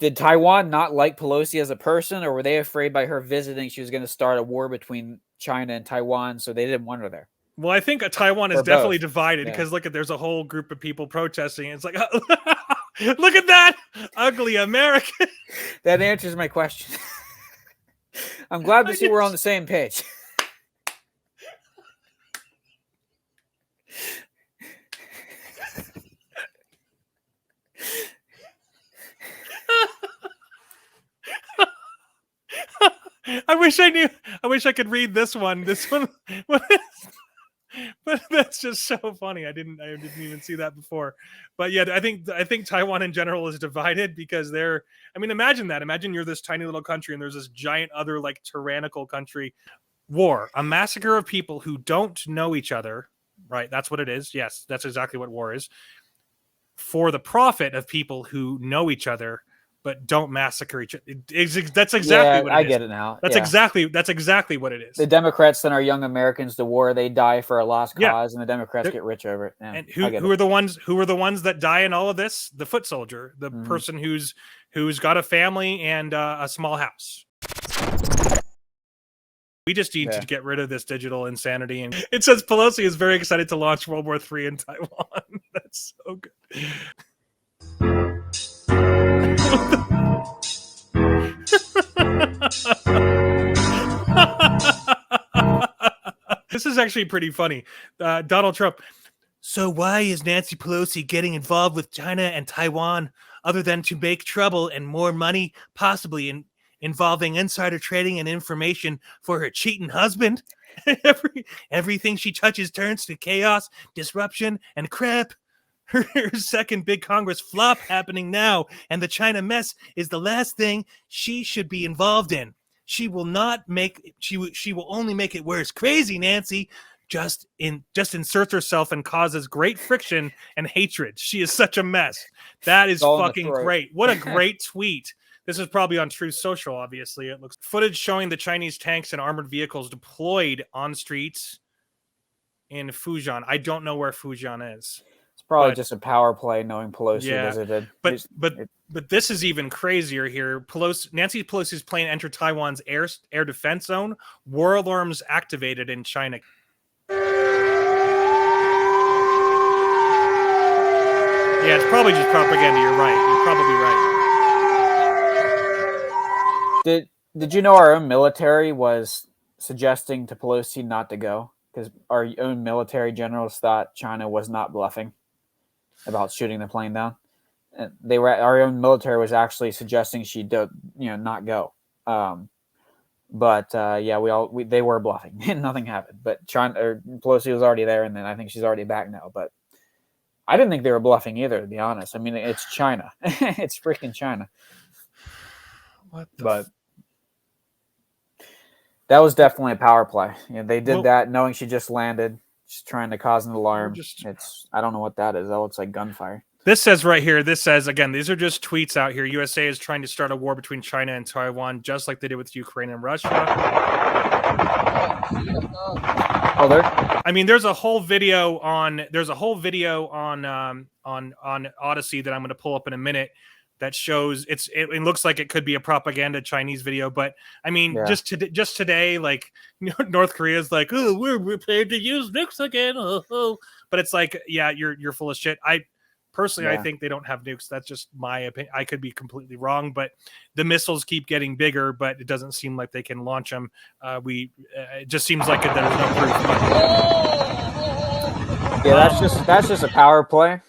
Did Taiwan not like Pelosi as a person, or were they afraid by her visiting she was going to start a war between China and Taiwan, so they didn't want her there? Well, I think Taiwan is Or definitely both. divided Yeah. because look at there's a whole group of people protesting. It's like, look at that ugly American. That answers my question. I'm glad to see we're on the same page. I wish I could read this one. This one, but that's just so funny. I didn't even see that before. But yeah, I think Taiwan in general is divided because they're. I mean, imagine that. Imagine you're this tiny little country and there's this giant other like tyrannical country. War, a massacre of people who don't know each other. Right, that's what it is. Yes, that's exactly what war is. For the profit of people who know each other but don't massacre each other. That's exactly what it is. I get it now. That's exactly what it is. The Democrats send our young Americans to war. They die for a lost cause, and the Democrats get rich over it. Yeah, and who are the ones that die in all of this? The foot soldier, the person who's got a family and a small house. We just need to get rid of this digital insanity. And it says Pelosi is very excited to launch World War III in Taiwan. That's so good. This is actually pretty funny. Donald Trump. So why is Nancy Pelosi getting involved with China and Taiwan other than to make trouble and more money, possibly involving insider trading and information for her cheating husband? Everything she touches turns to chaos, disruption, and crap. Her second big Congress flop happening now, and the China mess is the last thing she should be involved in. She will only make it worse. Crazy Nancy just inserts herself and causes great friction and hatred. She is such a mess. That is fucking great. What a great tweet. This is probably on Truth Social, obviously. It looks footage showing the Chinese tanks and armored vehicles deployed on streets in Fujian. I don't know where Fujian is. It's probably just a power play knowing Pelosi visited. But this is even crazier here. Nancy Pelosi's plane entered Taiwan's air defense zone. War alarms activated in China. Yeah, it's probably just propaganda. You're right. You're probably right. Did you know our own military was suggesting to Pelosi not to go? Because our own military generals thought China was not bluffing about shooting the plane down. And our own military was actually suggesting she not go. They were bluffing and nothing happened. But Pelosi was already there, and then I think she's already back now. But I didn't think they were bluffing either, to be honest. I mean, it's China. It's freaking China. But that was definitely a power play. They did that knowing she just landed, just trying to cause an alarm. I don't know what that is. That looks like gunfire. This says right here, again, these are just tweets out here. USA is trying to start a war between China and Taiwan, just like they did with Ukraine and Russia. I mean, there's a whole video on Odyssey that I'm going to pull up in a minute that shows it looks like it could be a propaganda Chinese video, but I mean, just today, like North Korea's like, oh, we're prepared to use nukes again, but it's like, yeah, you're full of shit. I think they don't have nukes. That's just my opinion. I could be completely wrong, but the missiles keep getting bigger, but it doesn't seem like they can launch them. It just seems like there's no proof. That's just a power play.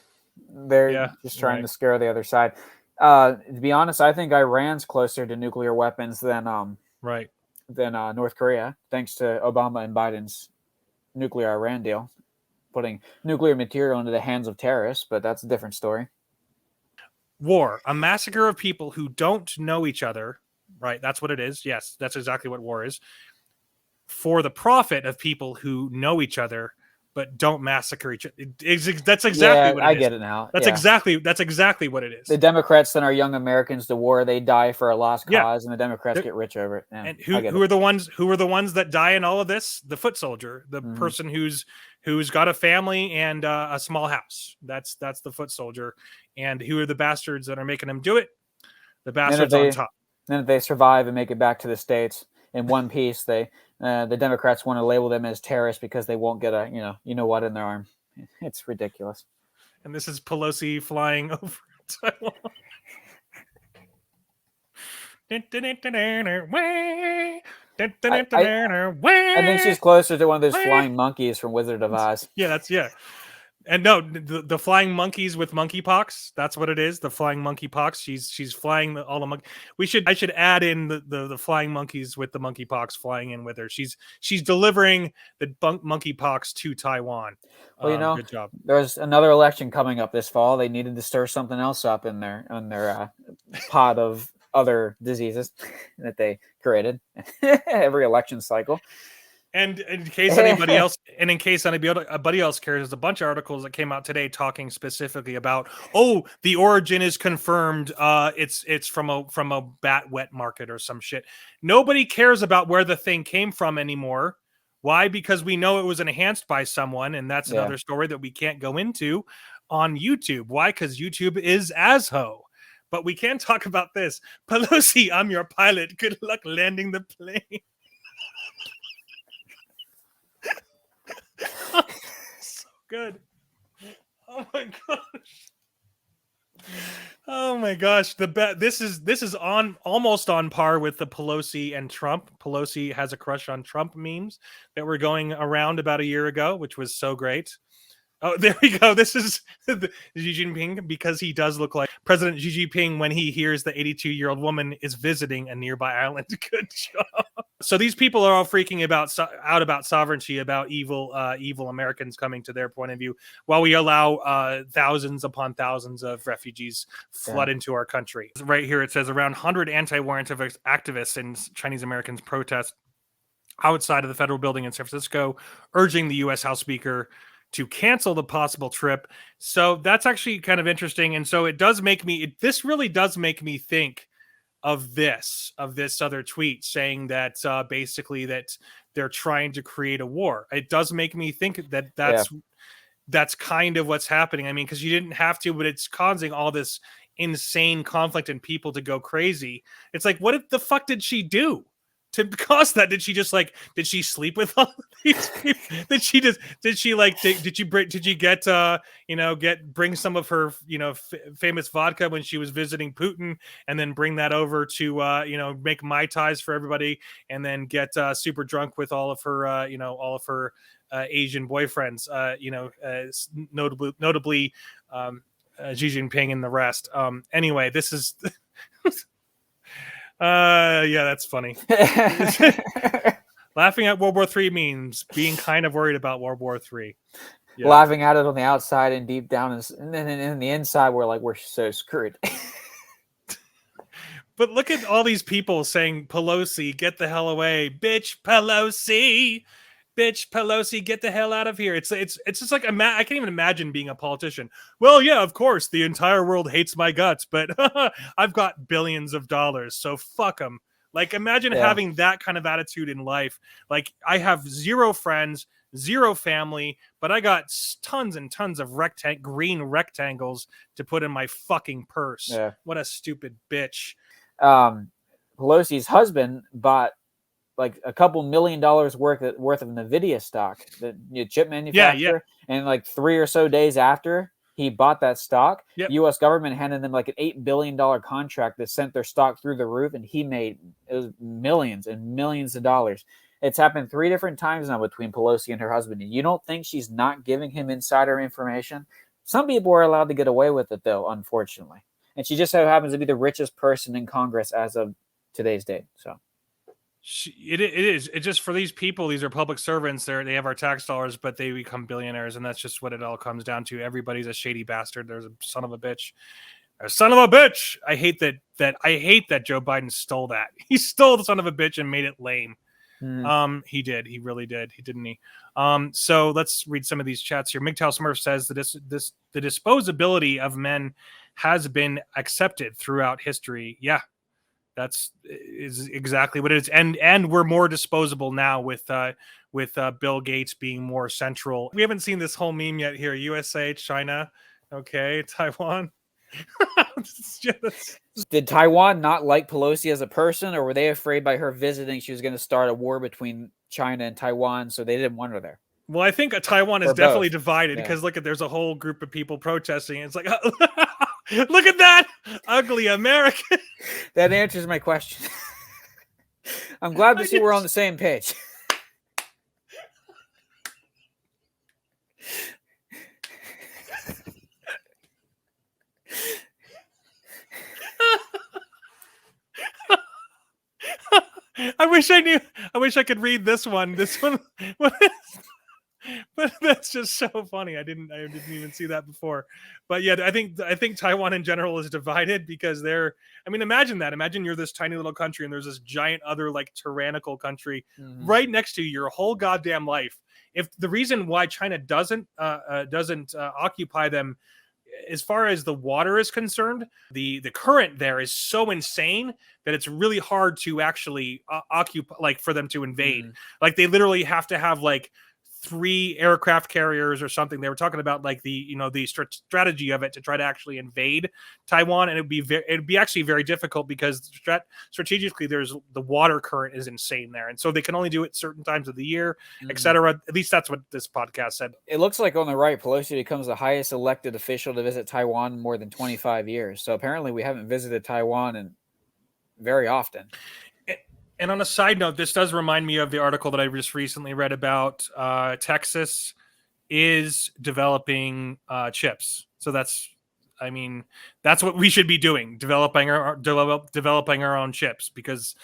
They're just trying to scare the other side. To be honest, I think Iran's closer to nuclear weapons than North Korea, thanks to Obama and Biden's nuclear Iran deal, putting nuclear material into the hands of terrorists. But that's a different story. War, a massacre of people who don't know each other. Right, that's what it is. Yes, that's exactly what war is. For the profit of people who know each other but don't massacre each other. That's exactly what it is. I get it now. That's exactly what it is. The Democrats send our young Americans to war. They die for a lost cause, and the Democrats get rich over it. Yeah, and who are the ones that die in all of this? The foot soldier, the person who's got a family and a small house. That's the foot soldier. And who are the bastards that are making them do it? The bastards on top. Then if they survive and make it back to the States in one piece, the Democrats want to label them as terrorists because they won't get a you know what in their arm. It's ridiculous. And this is Pelosi flying over Taiwan. I think she's closer to one of those flying monkeys from Wizard of Oz. Yeah. And no, the flying monkeys with monkeypox. That's what it is. The flying monkeypox. She's flying all the monkey. I should add in the flying monkeys with the monkeypox flying in with her. She's delivering the monkeypox to Taiwan. Well, good job. There's another election coming up this fall. They needed to stir something else up in their pot of other diseases that they created every election cycle. And in case anybody else cares, there's a bunch of articles that came out today talking specifically about, the origin is confirmed. It's from a bat wet market or some shit. Nobody cares about where the thing came from anymore. Why? Because we know it was enhanced by someone, and that's another story that we can't go into on YouTube. Why? Because YouTube is asshole. But we can talk about this. Pelosi, I'm your pilot. Good luck landing the plane. So good. Oh my gosh. This is almost on par with the Pelosi and Trump. Pelosi has a crush on Trump memes that were going around about a year ago, which was so great. Oh, there we go. This is Xi Jinping, because he does look like President Xi Jinping when he hears the 82-year-old woman is visiting a nearby island. Good job. So these people are all freaking out about sovereignty, about evil Americans coming to their point of view, while we allow thousands upon thousands of refugees flood into our country. Right here it says around 100 anti-war activists and Chinese Americans protest outside of the federal building in San Francisco, urging the U.S. House Speaker to cancel the possible trip. So that's actually kind of interesting. And so this really does make me think of this other tweet saying that basically that they're trying to create a war. It does make me think that's kind of what's happening. I mean, because you didn't have to, but it's causing all this insane conflict and people to go crazy. It's like, what the fuck did she do to cause that? Did she sleep with all of these people? Did she bring some of her, famous vodka when she was visiting Putin and then bring that over to, make Mai Tais for everybody and then get super drunk with all of her, Asian boyfriends, notably Xi Jinping and the rest. Anyway, this is... that's funny. Laughing at World War III means being kind of worried about World War III. Yeah. Laughing at it on the outside and deep down, and then in the inside, we're so screwed. But look at all these people saying, Pelosi, get the hell away. Bitch, Pelosi. Bitch, Pelosi, get the hell out of here. It's just like, I can't even imagine being a politician. Well, yeah, of course, the entire world hates my guts, but I've got billions of dollars, so fuck them. Like, imagine having that kind of attitude in life. Like, I have 0 friends, 0 family, but I got tons and tons of green rectangles to put in my fucking purse. Yeah. What a stupid bitch. Pelosi's husband bought like a couple $1 million worth of NVIDIA stock, the chip manufacturer. And like 3 or so days after he bought that stock, U.S. government handed them like an $8 billion contract that sent their stock through the roof, and it was millions and millions of dollars. It's happened 3 different times now between Pelosi and her husband. And you don't think she's not giving him insider information? Some people are allowed to get away with it, though, unfortunately. And she just so happens to be the richest person in Congress as of today's date. So. It is. It's just for these people, these are public servants. They have our tax dollars, but they become billionaires, and that's just what it all comes down to. Everybody's a shady bastard. There's a son of a bitch. A son of a bitch. I hate that Joe Biden stole that. He stole the son of a bitch and made it lame. He did. He really did. Didn't he? So let's read some of these chats here. MGTOW Smurf says that the disposability of men has been accepted throughout history. Yeah. Is exactly what it is, and we're more disposable now with Bill Gates being more central. We haven't seen this whole meme yet here. USA, China, okay, Taiwan. Did Taiwan not like Pelosi as a person, or were they afraid by her visiting she was going to start a war between China and Taiwan, so they didn't want her there? Well, I think Taiwan is definitely divided because look at there's a whole group of people protesting. It's like, look at that ugly American. That answers my question. I'm glad to see we're on the same page. I wish I could read this one. This one, but that's just so funny. I didn't even see that before. But yeah, I think Taiwan in general is divided because imagine that. Imagine you're this tiny little country and there's this giant other like tyrannical country right next to you your whole goddamn life. If the reason why China doesn't occupy them, as far as the water is concerned, the current there is so insane that it's really hard to actually occupy, like for them to invade. Like they literally have to have like 3 aircraft carriers or something. They were talking about like the strategy of it to try to actually invade Taiwan, and it'd be actually very difficult because strategically there's the water current is insane there, and so they can only do it certain times of the year, etc. At least that's what this podcast said. It looks like on the right, Pelosi becomes the highest elected official to visit Taiwan in more than 25 years. So apparently we haven't visited Taiwan in very often. And on a side note, this does remind me of the article that I just recently read about Texas is developing chips. So that's what we should be doing, developing our own chips, because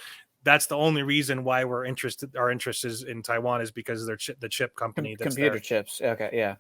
that's the only reason why we're interested. Our interest is in Taiwan is because they're the chip company. Computer chips. Okay, yeah.